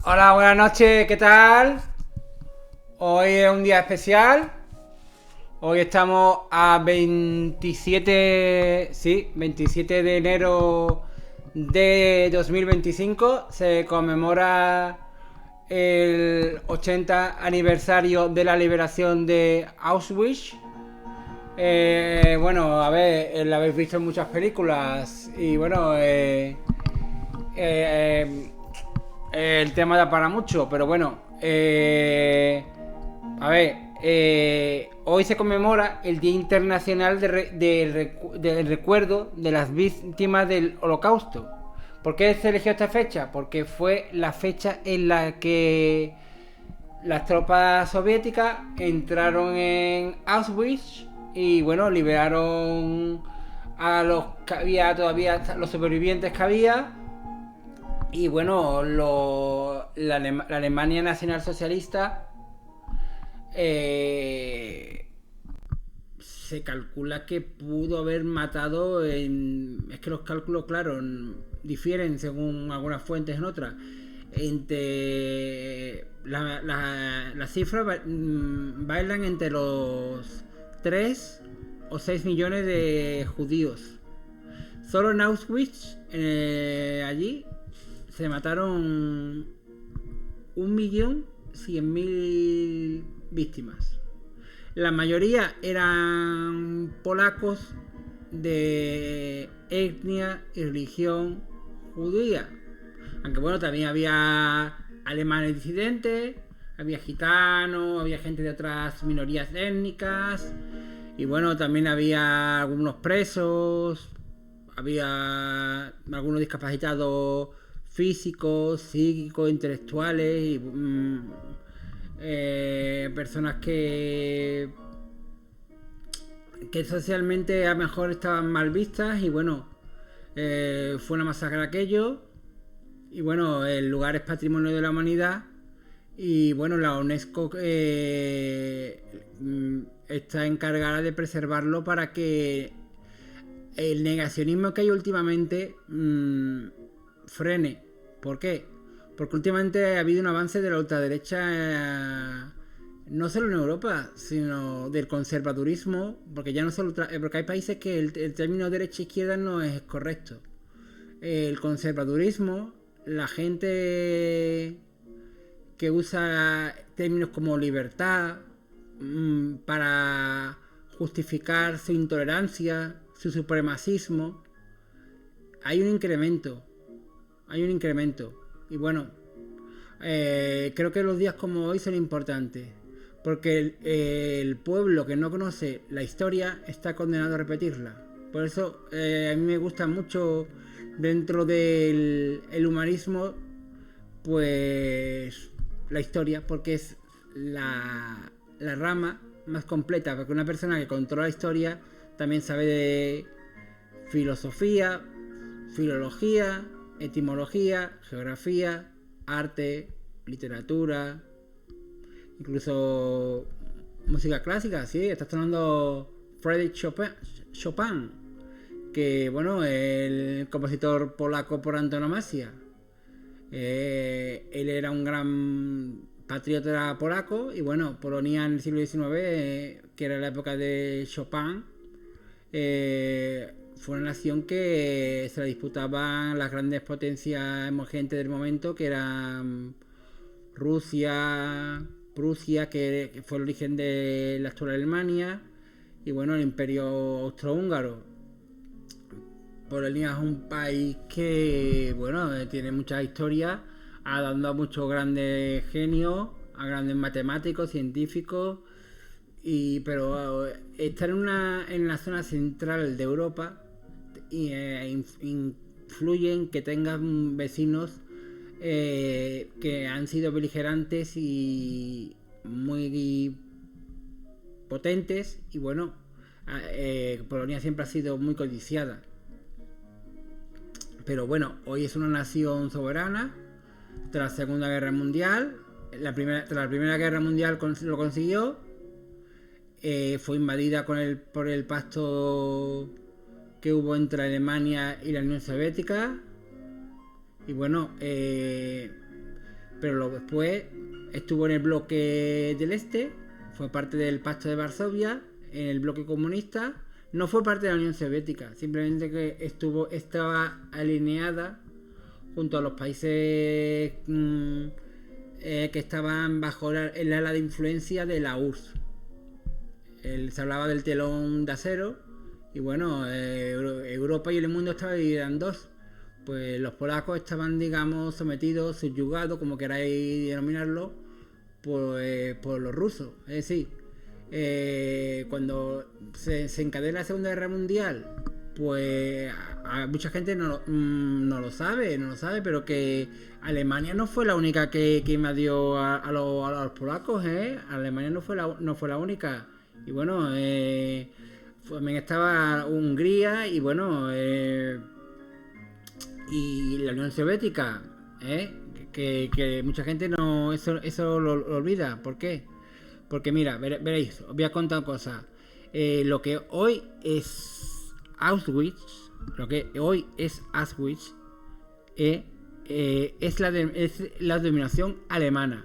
Hola, buenas noches, ¿qué tal? Hoy es un día especial. Hoy estamos a 27, sí, 27 de enero de 2025. Se conmemora el 80 aniversario de la liberación de Auschwitz. Bueno, a ver, la habéis visto en muchas películas y bueno, eh, el tema da para mucho, pero bueno, a ver, hoy se conmemora el Día Internacional del Recuerdo de las Víctimas del Holocausto. ¿Por qué se eligió esta fecha? Porque fue la fecha en la que las tropas soviéticas entraron en Auschwitz y bueno, liberaron a los que había todavía, los supervivientes que había. Y bueno, la Alemania Nacional Socialista se calcula que pudo haber matado es que los cálculos, claro, difieren según algunas fuentes en otras. Entre las cifras bailan entre los 3 o 6 millones de judíos. Solo en Auschwitz, allí, se mataron 1.100.000 víctimas. La mayoría eran polacos de etnia y religión judía. Aunque bueno, también había alemanes disidentes, había gitanos, había gente de otras minorías étnicas. Y bueno, también había algunos presos, había algunos discapacitados físicos, psíquicos, intelectuales y personas que socialmente a lo mejor estaban mal vistas y bueno, fue una masacre aquello y bueno, el lugar es patrimonio de la humanidad y bueno, la UNESCO está encargada de preservarlo para que el negacionismo que hay últimamente frene. ¿Por qué? Porque últimamente ha habido un avance de la ultraderecha, no solo en Europa, sino del conservadurismo, porque ya no solo porque hay países que el término derecha-izquierda no es correcto. El conservadurismo, la gente que usa términos como libertad para justificar su intolerancia, su supremacismo, hay un incremento. Hay un incremento. Y bueno, creo que los días como hoy son importantes. Porque el pueblo que no conoce la historia está condenado a repetirla. Por eso a mí me gusta mucho dentro del el humanismo, pues la historia, porque es la rama más completa. Porque una persona que controla la historia también sabe de filosofía, filología, etimología, geografía, arte, literatura, incluso música clásica, sí, está sonando Frédéric Chopin, que bueno, el compositor polaco por antonomasia. Él era un gran patriota polaco y bueno, Polonia en el siglo XIX, que era la época de Chopin, fue una nación que se la disputaban las grandes potencias emergentes del momento, que eran Rusia, Prusia, que fue el origen de la actual Alemania, y bueno, el Imperio Austrohúngaro. Polonia es un país que, bueno, tiene mucha historia, ha dado a muchos grandes genios, a grandes matemáticos, científicos, pero estar en la zona central de Europa influye en que tengan vecinos que han sido beligerantes y muy potentes y bueno, Polonia siempre ha sido muy codiciada. Pero bueno, hoy es una nación soberana tras la Segunda Guerra Mundial. Tras la Primera Guerra Mundial lo consiguió. Fue invadida por el pacto que hubo entre Alemania y la Unión Soviética. Y bueno, pero después estuvo en el bloque del Este, fue parte del Pacto de Varsovia, en el bloque comunista, no fue parte de la Unión Soviética, simplemente que estaba alineada junto a los países que estaban bajo el ala de influencia de la URSS. Se hablaba del telón de acero y bueno, Europa y el mundo estaban divididos en dos. Pues los polacos estaban, digamos, sometidos, subyugados, como queráis denominarlo, por los rusos. Es decir, cuando se encadena la Segunda Guerra Mundial, pues a mucha gente no lo sabe, pero que Alemania no fue la única que invadió a los polacos, ¿eh? Alemania no fue la única. Y bueno, también estaba Hungría y bueno, y la Unión Soviética, que mucha gente eso lo olvida. ¿Por qué? Porque mira, veréis, os voy a contar cosas. Lo que hoy es Auschwitz, es la denominación alemana,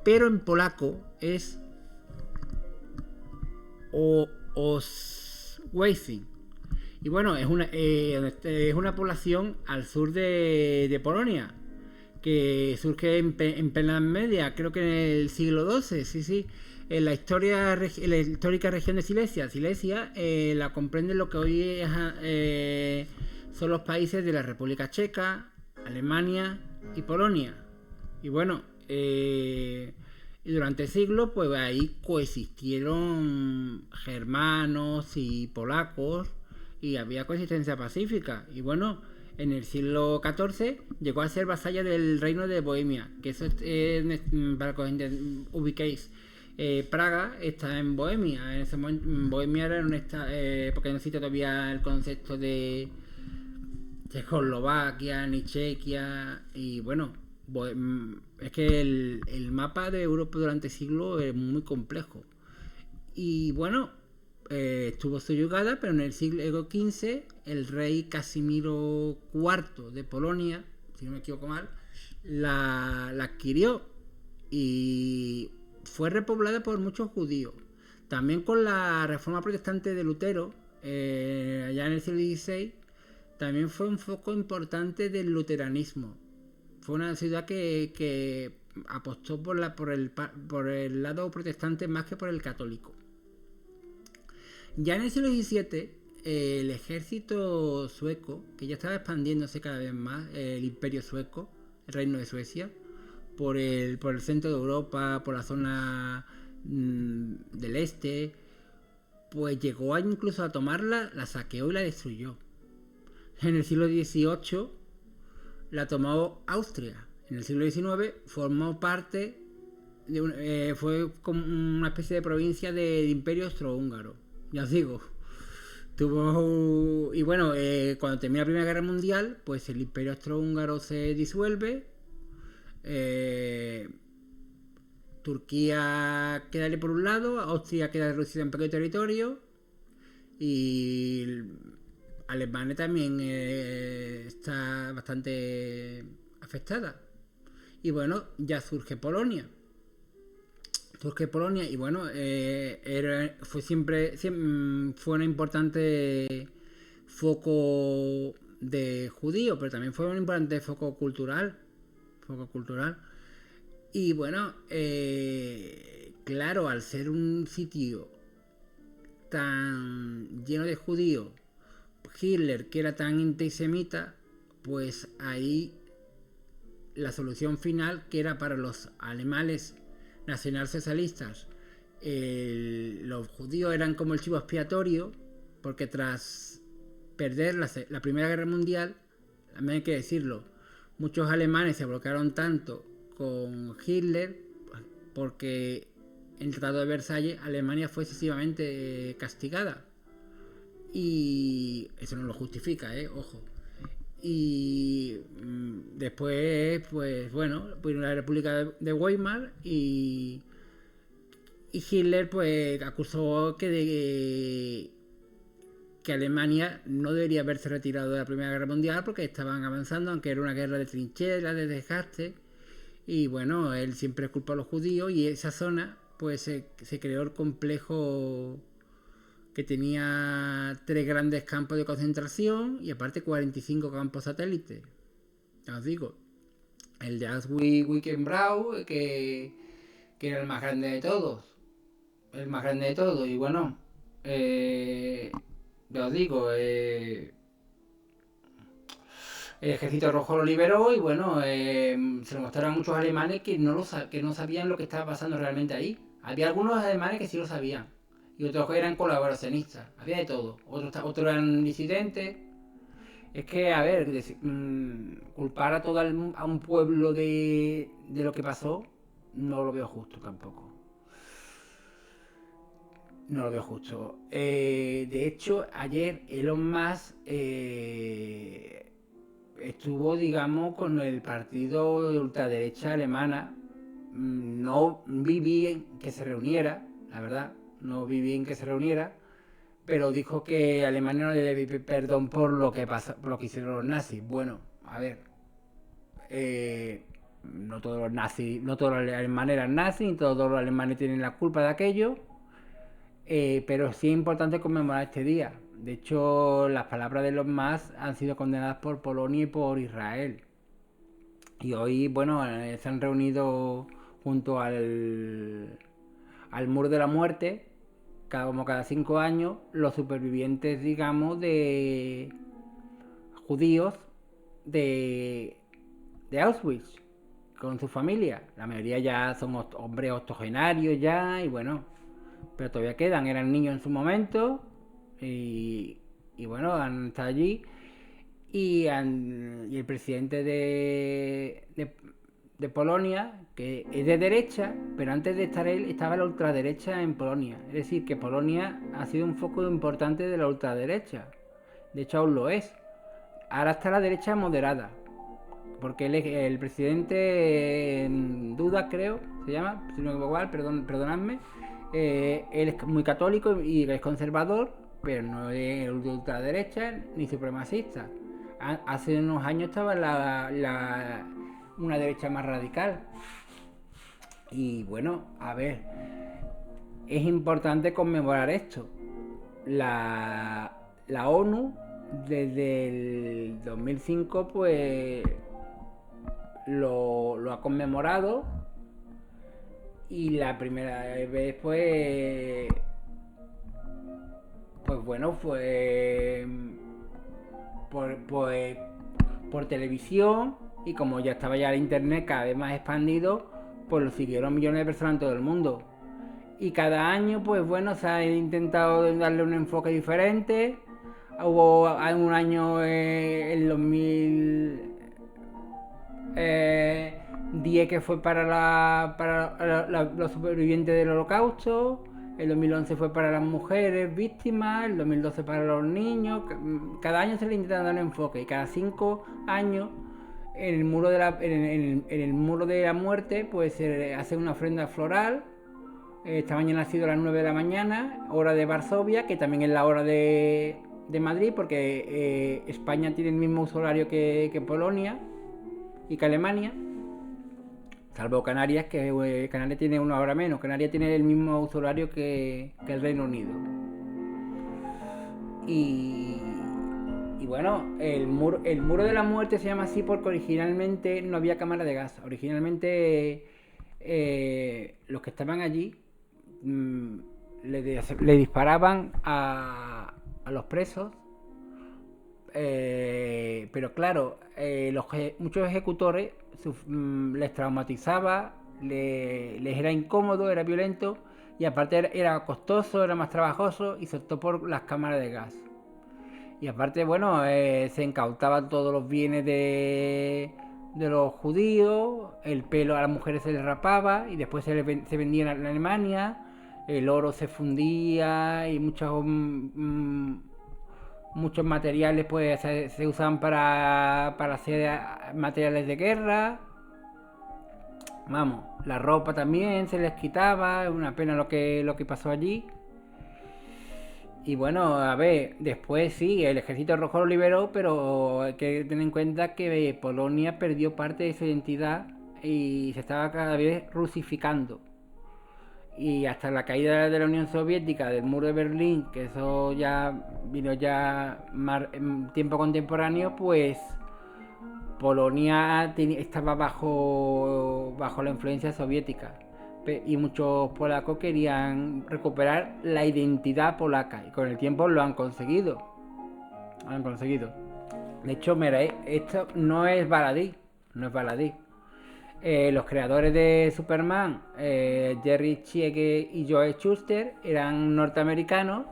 pero en polaco es Auschwitz. Y bueno, es una población al sur de Polonia, que surge en plena media, creo que en el siglo XII, sí. En la histórica región de Silesia. Silesia la comprende lo que hoy son los países de la República Checa, Alemania y Polonia. Y bueno, y durante siglos, pues ahí coexistieron germanos y polacos y había coexistencia pacífica. Y bueno, en el siglo XIV llegó a ser vasalla del reino de Bohemia, que eso es para que ubiquéis. Praga está en Bohemia. En ese momento, Bohemia era porque no existe todavía el concepto de Checoslovaquia ni Chequia. Y bueno, es que el mapa de Europa durante siglos es muy complejo. Y bueno, estuvo subyugada, pero en el siglo XV el rey Casimiro IV de Polonia, si no me equivoco mal, la adquirió y fue repoblada por muchos judíos. También con la reforma protestante de Lutero, allá en el siglo XVI, también fue un foco importante del luteranismo. Fue una ciudad que apostó por el lado protestante más que por el católico. Ya en el siglo XVII, el ejército sueco, que ya estaba expandiéndose cada vez más, el imperio sueco, el reino de Suecia, por el centro de Europa, por la zona del este, pues llegó incluso a tomarla, la saqueó y la destruyó. En el siglo XVIII la tomó Austria. En el siglo XIX formó parte fue como una especie de provincia del imperio austrohúngaro. Ya os digo, y bueno, cuando termina la Primera Guerra Mundial, pues el imperio austrohúngaro se disuelve. Turquía queda por un lado, Austria queda reducida en pequeño territorio y Alemania también está bastante afectada. Y bueno, ya surge Polonia y bueno, fue un importante foco de judíos, pero también fue un importante foco cultural. Y bueno, claro, al ser un sitio tan lleno de judíos, Hitler, que era tan antisemita, pues ahí la solución final, que era para los alemanes nacionalsocialistas, los judíos eran como el chivo expiatorio, porque tras perder la Primera Guerra Mundial, también hay que decirlo, muchos alemanes se bloquearon tanto con Hitler porque en el Tratado de Versalles Alemania fue excesivamente castigada. Y eso no lo justifica, ojo. Y después, pues bueno, vino la República de Weimar y Hitler pues acusó que Alemania no debería haberse retirado de la Primera Guerra Mundial porque estaban avanzando, aunque era una guerra de trincheras, de desgaste. Y bueno, él siempre culpa a los judíos y esa zona pues se creó el complejo que tenía 3 grandes campos de concentración y aparte 45 campos satélites. Ya os digo, el de Auschwitz-Birkenau, que era el más grande de todos. El más grande de todos. Y bueno, ya os digo, el ejército rojo lo liberó y bueno, se lo mostraron a muchos alemanes que no sabían lo que estaba pasando realmente ahí. Había algunos alemanes que sí lo sabían y otros que eran colaboracionistas. Había de todo. Otros eran disidentes. Es que, a ver, culpar a a un pueblo de lo que pasó, no lo veo justo tampoco. No lo veo justo. De hecho, ayer Elon Musk estuvo, digamos, con el partido de ultraderecha alemana. No vi bien que se reuniera, la verdad. No vi bien que se reuniera. Pero dijo que Alemania no le debe pedir perdón por lo que pasa, por lo que hicieron los nazis. Bueno, a ver. No todos los nazis, no todos los alemanes eran nazis, ni todos los alemanes tienen la culpa de aquello. Pero sí es importante conmemorar este día. De hecho, las palabras de los más han sido condenadas por Polonia y por Israel. Y hoy, bueno, se han reunido junto al muro de la muerte, como cada 5 años, los supervivientes, digamos, de judíos de, de Auschwitz, con su familia. La mayoría ya son hombres octogenarios ya, y bueno, pero todavía quedan, eran niños en su momento, y bueno, han estado allí. Y el presidente de Polonia, que es de derecha, pero antes de estar él estaba la ultraderecha en Polonia. Es decir, que Polonia ha sido un foco importante de la ultraderecha. De hecho, aún lo es. Ahora está la derecha moderada. Porque el presidente Duda, creo, se llama, si no me equivoco, perdonadme, él es muy católico y es conservador, pero no es de ultraderecha ni supremacista. Hace unos años estaba una derecha más radical. Y bueno, a ver, es importante conmemorar esto. La ONU desde el 2005 pues lo ha conmemorado, y la primera vez pues bueno, fue por televisión, y como ya estaba ya el internet cada vez más expandido, pues lo siguieron millones de personas en todo el mundo. Y cada año pues bueno, se ha intentado darle un enfoque diferente. Hubo un año, el 2010, que fue para los supervivientes del Holocausto. El 2011 fue para las mujeres víctimas, el 2012 para los niños. Cada año se le intenta dar un enfoque, y cada 5 años en el muro de la muerte pues se hace una ofrenda floral. Esta mañana ha sido a las 9 de la mañana, hora de Varsovia, que también es la hora de Madrid, porque España tiene el mismo uso horario que Polonia y que Alemania, salvo Canarias, que Canarias tiene 1 hora menos. Canarias tiene el mismo uso horario que el Reino Unido. Y bueno, el muro de la muerte se llama así porque originalmente no había cámara de gas. Originalmente los que estaban allí le disparaban a los presos, pero claro, muchos ejecutores les traumatizaba, les era incómodo, era violento, y aparte era costoso, era más trabajoso, y se optó por las cámaras de gas. Y aparte, bueno, se incautaban todos los bienes de los judíos, el pelo a las mujeres se les rapaba y después se vendía en Alemania, el oro se fundía, y muchos materiales pues se usaban para hacer materiales de guerra. Vamos, la ropa también se les quitaba, es una pena lo que pasó allí. Y bueno, a ver, después sí, el ejército rojo lo liberó, pero hay que tener en cuenta que Polonia perdió parte de su identidad y se estaba cada vez rusificando. Y hasta la caída de la Unión Soviética, del muro de Berlín, que eso ya vino ya en tiempo contemporáneo, pues Polonia estaba bajo la influencia soviética y muchos polacos querían recuperar la identidad polaca y con el tiempo lo han conseguido. De hecho, mira, esto no es baladí, los creadores de Superman, Jerry Siegel y Joe Shuster, eran norteamericanos,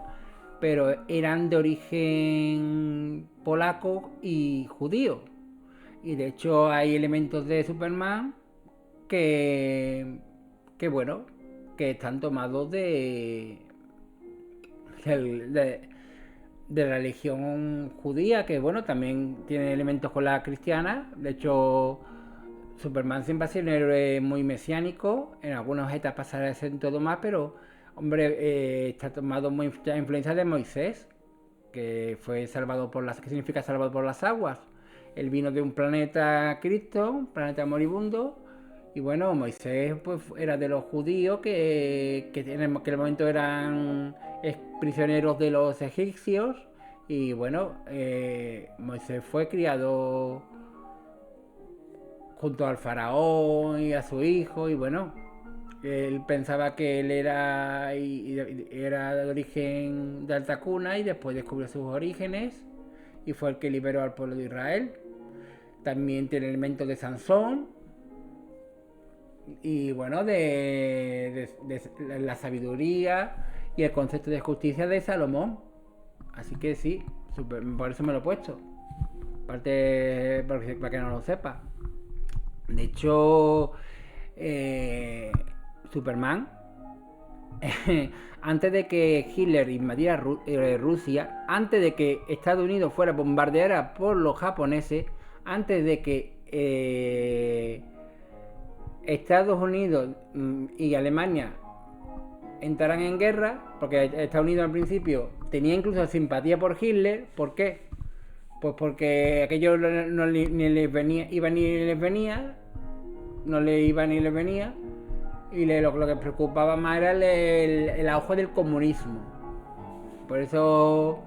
pero eran de origen polaco y judío. Y de hecho hay elementos de Superman que bueno, que están tomados de la religión judía, que bueno, también tiene elementos con la cristiana. De hecho, Superman siempre ha sido un héroe muy mesiánico, en algunas etapas pasará en todo más, pero hombre, está tomado mucha influencia de Moisés, que fue salvado por las, que significa salvado por las aguas. Él vino de un planeta Cristo, un planeta moribundo, y bueno, Moisés pues era de los judíos que en aquel momento eran prisioneros de los egipcios, y bueno, Moisés fue criado junto al faraón y a su hijo, y bueno, él pensaba que él era de origen de alta cuna, y después descubrió sus orígenes y fue el que liberó al pueblo de Israel. También tiene elementos de Sansón y bueno, de la sabiduría y el concepto de justicia de Salomón. Así que sí, por eso me lo he puesto. Aparte, para que no lo sepa. De hecho, Superman, antes de que Hitler invadiera Rusia, antes de que Estados Unidos fuera bombardeada por los japoneses, antes de que Estados Unidos y Alemania entraran en guerra, porque Estados Unidos al principio tenía incluso simpatía por Hitler. ¿Por qué? Pues porque aquello no ni les venía, iba ni les venía, no le iba ni les venía, y lo que les preocupaba más era el auge del comunismo. Por eso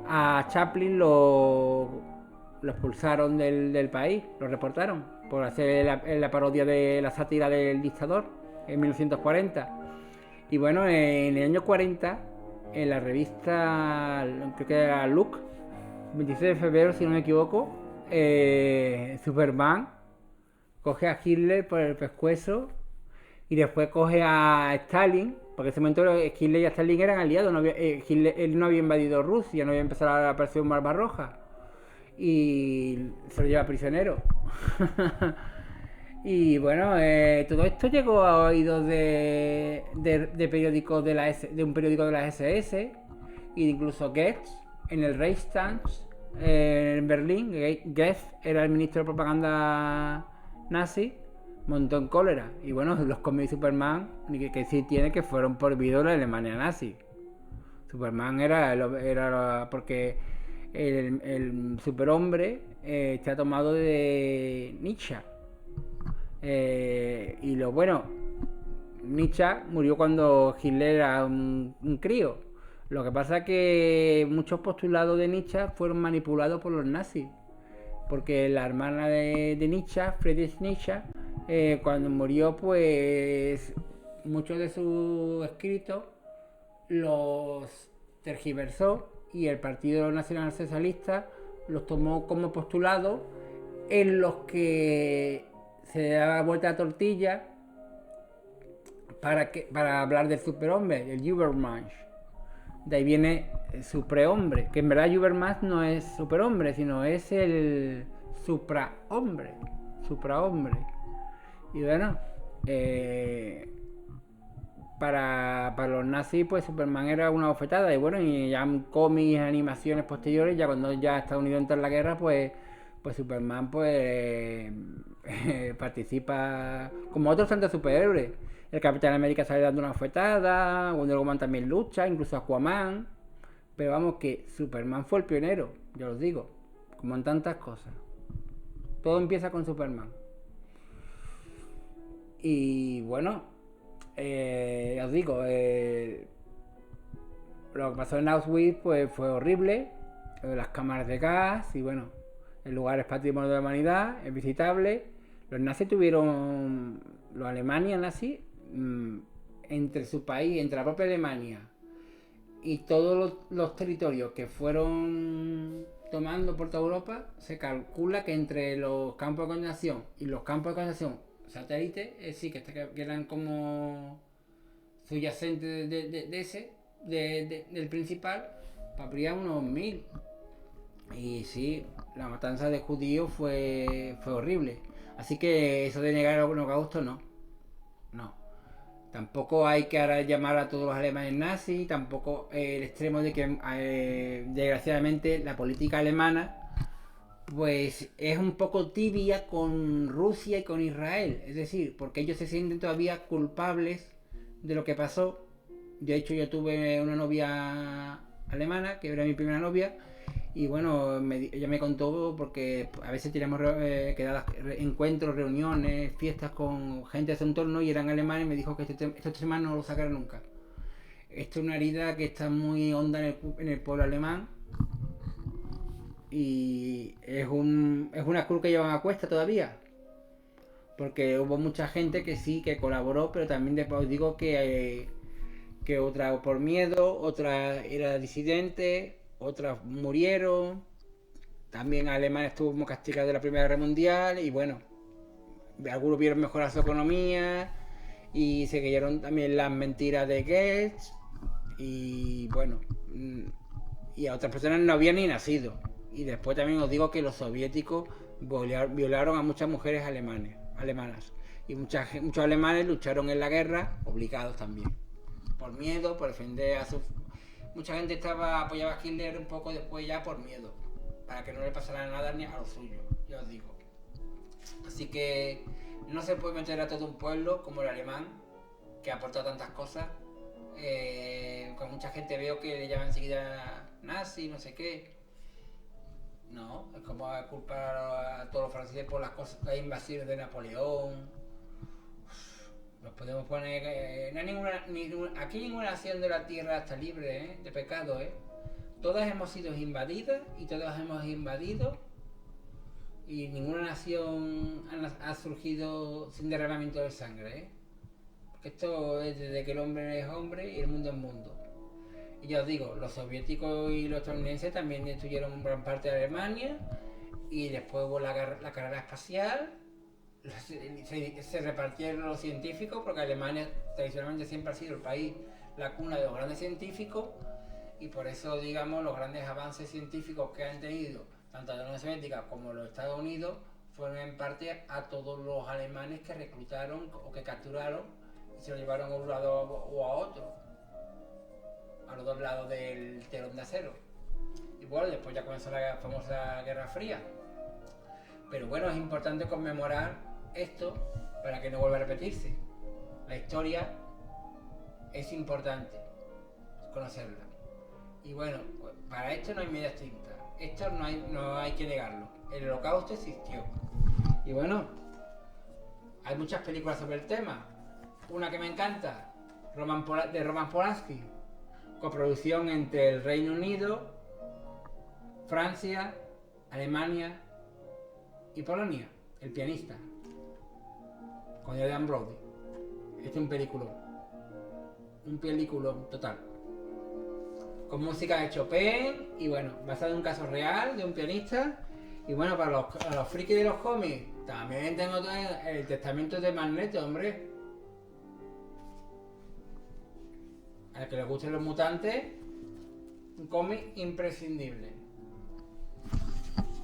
a Chaplin lo expulsaron del país, lo reportaron, por hacer la parodia de la sátira del dictador en 1940. Y bueno, en el año 40, en la revista, creo que era Look, 26 de febrero, si no me equivoco, Superman coge a Hitler por el pescuezo y después coge a Stalin, porque en ese momento Hitler y Stalin eran aliados. Él no había invadido Rusia, no había empezado la operación Barbarroja, y se lo lleva prisionero. Y bueno, todo esto llegó a oídos de periódicos de un periódico de la SS, e incluso Goebbels en el Reichstag en Berlín. Goebbels era el ministro de propaganda nazi, montó en cólera. Y bueno, los cómics de Superman, que sí tiene, que fueron prohibidos en la Alemania nazi. Superman era porque el superhombre está tomado de Nietzsche. Y lo bueno, Nietzsche murió cuando Hitler era un crío. Lo que pasa es que muchos postulados de Nietzsche fueron manipulados por los nazis, porque la hermana de Nietzsche, Friedrich Nietzsche, cuando murió, pues muchos de sus escritos los tergiversó, y el Partido Nacional Socialista los tomó como postulados en los que se daba vuelta a tortilla para hablar del superhombre, el Übermensch. De ahí viene suprahombre, que en verdad Übermensch no es superhombre, sino es el suprahombre. Y bueno, para los nazis, pues Superman era una bofetada. Y bueno, y ya en cómics, animaciones posteriores, ya cuando ya Estados Unidos entra en la guerra, pues Superman pues participa como otros tantos superhéroes. El Capitán América sale dando una bofetada, Wonder Woman también lucha, incluso Aquaman. Pero vamos, que Superman fue el pionero, ya os digo, como en tantas cosas. Todo empieza con Superman. Y bueno, os digo, lo que pasó en Auschwitz pues fue horrible, las cámaras de gas y bueno, el lugar es patrimonio de la humanidad, es visitable. Los nazis tuvieron, los Alemania nazis, entre su país, entre la propia Alemania y todos los territorios que fueron tomando por toda Europa, se calcula que entre los campos de concentración y los campos de concentración satélites, sí, que eran como subyacentes de ese, del principal, habría unos 1000. Y sí, la matanza de judíos fue horrible. Así que eso de negar el holocausto, no. No. Tampoco hay que ahora llamar a todos los alemanes nazis, tampoco el extremo de que desgraciadamente la política alemana pues es un poco tibia con Rusia y con Israel, es decir, porque ellos se sienten todavía culpables de lo que pasó. De hecho yo tuve una novia alemana, que era mi primera novia, y bueno, ella me contó porque a veces teníamos quedadas, encuentros, reuniones, fiestas con gente de su entorno y eran alemanes y me dijo que este tema no lo sacara nunca. Esto es una herida que está muy honda en el pueblo alemán y es una cruz que llevan a cuesta todavía. Porque hubo mucha gente que sí, que colaboró, pero también después os digo que otra por miedo, otra era disidente, otras murieron. También Alemania estuvo muy castigada de la Primera Guerra Mundial y bueno, algunos vieron mejorar su economía y se creyeron también las mentiras de Goebbels y bueno, y a otras personas no habían ni nacido. Y después también os digo que los soviéticos violaron a muchas mujeres alemanas y muchos alemanes lucharon en la guerra, obligados también, por miedo, por defender a sus... Mucha gente apoyaba a Hitler un poco después ya por miedo, para que no le pasara nada ni a lo suyo, ya os digo. Así que no se puede meter a todo un pueblo como el alemán, que ha aportado tantas cosas. Con mucha gente veo que le llaman enseguida nazi, no sé qué. No, es como culpar a todos los franceses por las cosas, las invasiones de Napoleón. Nos podemos poner... no hay aquí ninguna nación de la tierra está libre de pecado. Todas hemos sido invadidas y todas hemos invadido y ninguna nación ha surgido sin derramamiento de sangre. Porque esto es desde que el hombre es hombre y el mundo es mundo. Y ya os digo, los soviéticos y los estadounidenses también destruyeron gran parte de Alemania y después hubo la carrera espacial. Se repartieron los científicos porque Alemania tradicionalmente siempre ha sido el país, la cuna de los grandes científicos y por eso digamos los grandes avances científicos que han tenido tanto la Unión Soviética como los Estados Unidos fueron en parte a todos los alemanes que reclutaron o que capturaron y se lo llevaron a un lado o a otro, a los dos lados del telón de acero. Y bueno, después ya comenzó la famosa Guerra Fría. Pero bueno, es importante conmemorar esto para que no vuelva a repetirse. La historia es importante conocerla. Y bueno, pues para esto no hay medias tintas. Esto no hay que negarlo. El Holocausto existió. Y bueno, hay muchas películas sobre el tema. Una que me encanta, de Roman Polanski, coproducción entre el Reino Unido, Francia, Alemania y Polonia, El pianista, con Adrian Brody. Este es un peliculón total, con música de Chopin y bueno, basado en un caso real de un pianista. Y bueno, para los frikis de los cómics, también tengo el testamento de Magneto, hombre. Al que les gusten los mutantes, un cómic imprescindible.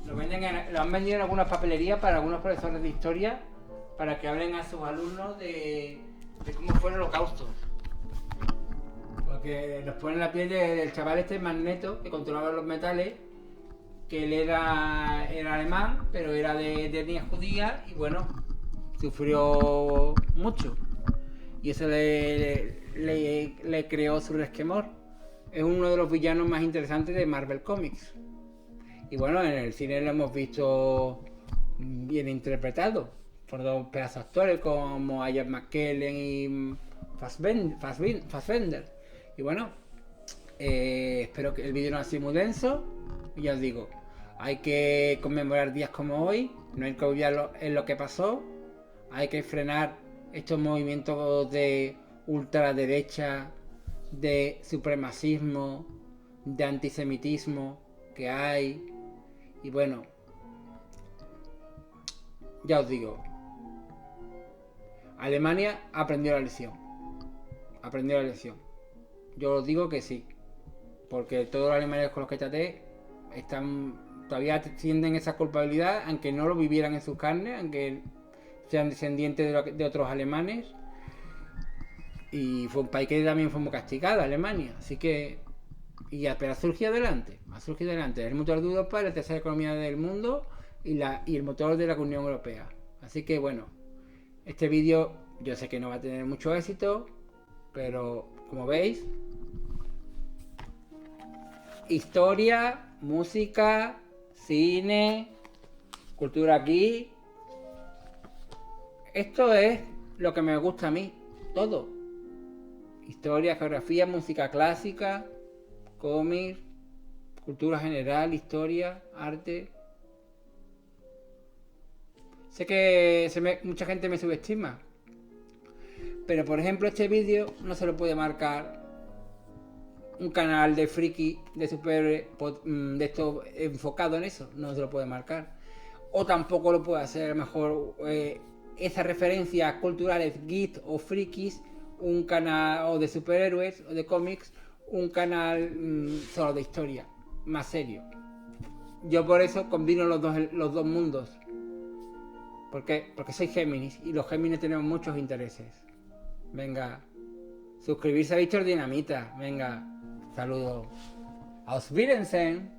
Lo han vendido en algunas papelerías para algunos profesores de historia para que hablen a sus alumnos de cómo fue el Holocausto. Porque nos ponen la piel del chaval este Magneto, que controlaba los metales, que él era alemán, pero era de etnia judía y bueno, sufrió mucho. Y eso le creó su resquemor. Es uno de los villanos más interesantes de Marvel Comics. Y bueno, en el cine lo hemos visto bien interpretado. por dos pedazos actores como Ian McKellen y Fassbender. Y bueno, espero que el vídeo no ha sido muy denso. Y ya os digo, hay que conmemorar días como hoy, no hay que olvidar en lo que pasó, hay que frenar estos movimientos de ultraderecha, de supremacismo, de antisemitismo que hay. Y bueno, ya os digo, Alemania aprendió la lección. Aprendió la lección. Yo os digo que sí. Porque todos los alemanes con los que traté todavía sienten esa culpabilidad, aunque no lo vivieran en sus carnes, aunque sean descendientes de otros alemanes. Y fue un país que también fue muy castigado, Alemania. Así que... pero ha surgido adelante. Ha surgido adelante. Es el motor de Europa, la tercera economía del mundo y el motor de la Unión Europea. Así que bueno, este vídeo yo sé que no va a tener mucho éxito, pero como veis, historia, música, cine, cultura aquí. Esto es lo que me gusta a mí, todo. Historia, geografía, música clásica, cómics, cultura general, historia, arte. Sé que mucha gente me subestima, pero por ejemplo este vídeo no se lo puede marcar un canal de friki, de superhéroes, de esto enfocado en eso, no se lo puede marcar. O tampoco lo puede hacer a lo mejor esas referencias culturales geek o frikis, un canal o de superhéroes o de cómics, un canal solo de historia, más serio. Yo por eso combino los dos mundos. Porque soy Géminis y los Géminis tenemos muchos intereses. Venga, suscribirse a Víctor Dinamita. Venga, saludos. Auf Wiedersehen.